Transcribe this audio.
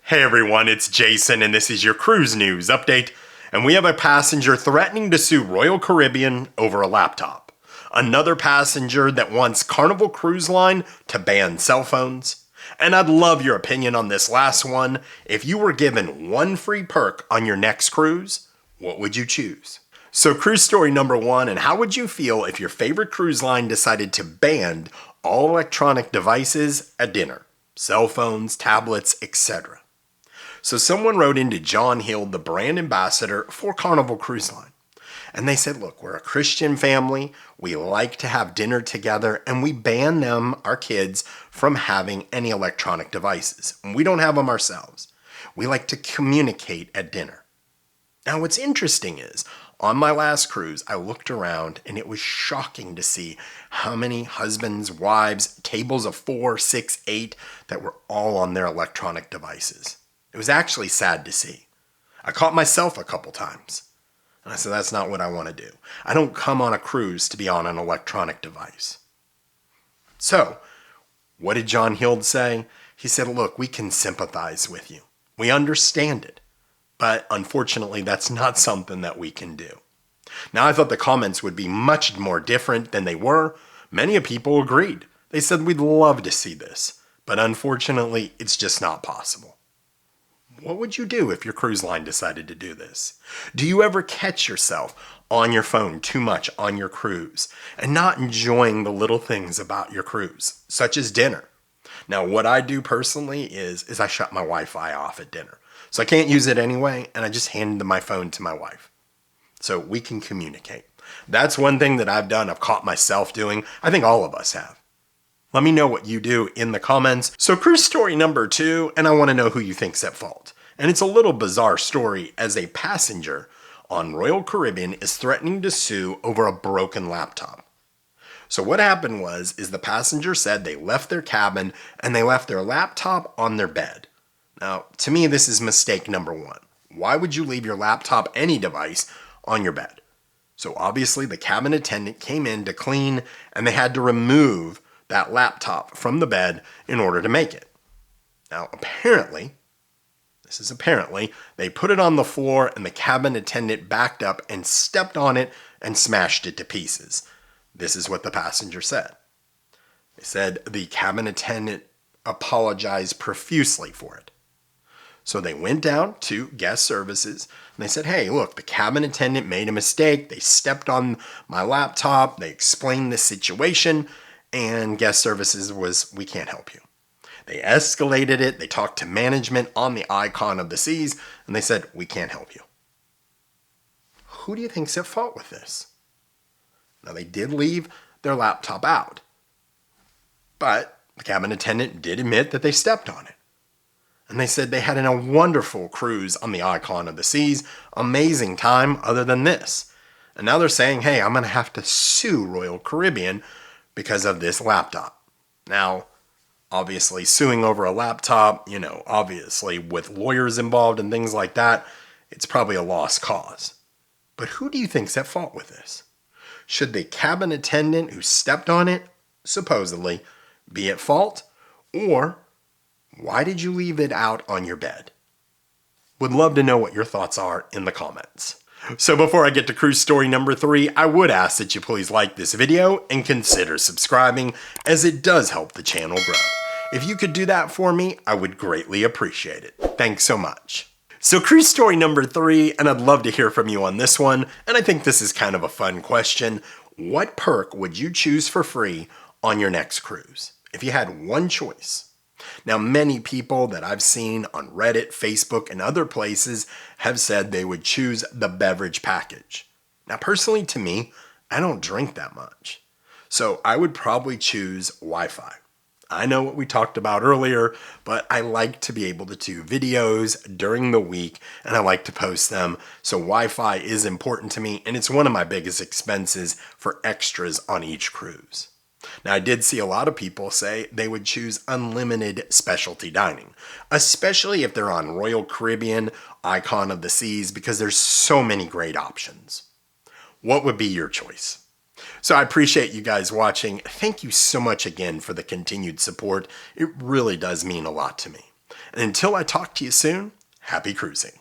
Hey everyone, it's Jason and this is your cruise news update. And we have a passenger threatening to sue Royal Caribbean over a laptop. Another passenger that wants Carnival Cruise Line to ban cell phones. And I'd love your opinion on this last one. If you were given one free perk on your next cruise, what would you choose? So cruise story number one, and how would you feel if your favorite cruise line decided to ban all electronic devices at dinner? Cell phones, tablets, etc. So someone wrote into John Hill, the brand ambassador for Carnival Cruise Line. And they said, look, we're a Christian family. We like to have dinner together and we ban them, our kids, from having any electronic devices. And we don't have them ourselves. We like to communicate at dinner. Now, what's interesting is, on my last cruise, I looked around and it was shocking to see how many husbands, wives, tables of 4, 6, 8 that were all on their electronic devices. It was actually sad to see. I caught myself a couple times. And I said, that's not what I want to do. I don't come on a cruise to be on an electronic device. So, what did John Hill say? He said, look, we can sympathize with you. We understand it. But unfortunately, that's not something that we can do. Now, I thought the comments would be much more different than they were. Many people agreed. They said, we'd love to see this. But unfortunately, it's just not possible. What would you do if your cruise line decided to do this? Do you ever catch yourself on your phone too much on your cruise and not enjoying the little things about your cruise, such as dinner? Now, what I do personally is I shut my Wi-Fi off at dinner. So I can't use it anyway, and I just hand my phone to my wife so we can communicate. That's one thing that I've done, I've caught myself doing. I think all of us have. Let me know what you do in the comments. So cruise story number 2, and I want to know who you think's at fault. And it's a little bizarre story as a passenger on Royal Caribbean is threatening to sue over a broken laptop. So what happened is the passenger said they left their cabin and they left their laptop on their bed. Now, to me, this is mistake number 1. Why would you leave your laptop, any device, on your bed? So obviously the cabin attendant came in to clean and they had to remove that laptop from the bed in order to make it. Now, apparently, they put it on the floor and the cabin attendant backed up and stepped on it and smashed it to pieces. This is what the passenger said. They said the cabin attendant apologized profusely for it. So they went down to guest services and they said, hey, look, the cabin attendant made a mistake. They stepped on my laptop. They explained the situation. And guest services was, we can't help you. They escalated it. They talked to management on the Icon of the Seas, and they said, we can't help you. Who do you think's at fault with this? Now, they did leave their laptop out, but the cabin attendant did admit that they stepped on it. And they said they had a wonderful cruise on the Icon of the Seas, amazing time other than this. And now they're saying, hey, I'm going to have to sue Royal Caribbean because of this laptop. Now, obviously, suing over a laptop, obviously with lawyers involved and things like that, it's probably a lost cause. But who do you think's at fault with this? Should the cabin attendant who stepped on it, supposedly, be at fault? Or why did you leave it out on your bed? Would love to know what your thoughts are in the comments. So before I get to cruise story number 3, I would ask that you please like this video and consider subscribing, as it does help the channel grow. If you could do that for me, I would greatly appreciate it. Thanks so much. So cruise story number 3, and I'd love to hear from you on this one, and I think this is kind of a fun question. What perk would you choose for free on your next cruise if you had one choice? Now, many people that I've seen on Reddit, Facebook, and other places have said they would choose the beverage package. Now, personally, to me, I don't drink that much. So I would probably choose Wi-Fi. I know what we talked about earlier, but I like to be able to do videos during the week, and I like to post them. So Wi-Fi is important to me, and it's one of my biggest expenses for extras on each cruise. Now, I did see a lot of people say they would choose unlimited specialty dining, especially if they're on Royal Caribbean, Icon of the Seas, because there's so many great options. What would be your choice? So I appreciate you guys watching. Thank you so much again for the continued support. It really does mean a lot to me. And until I talk to you soon, happy cruising.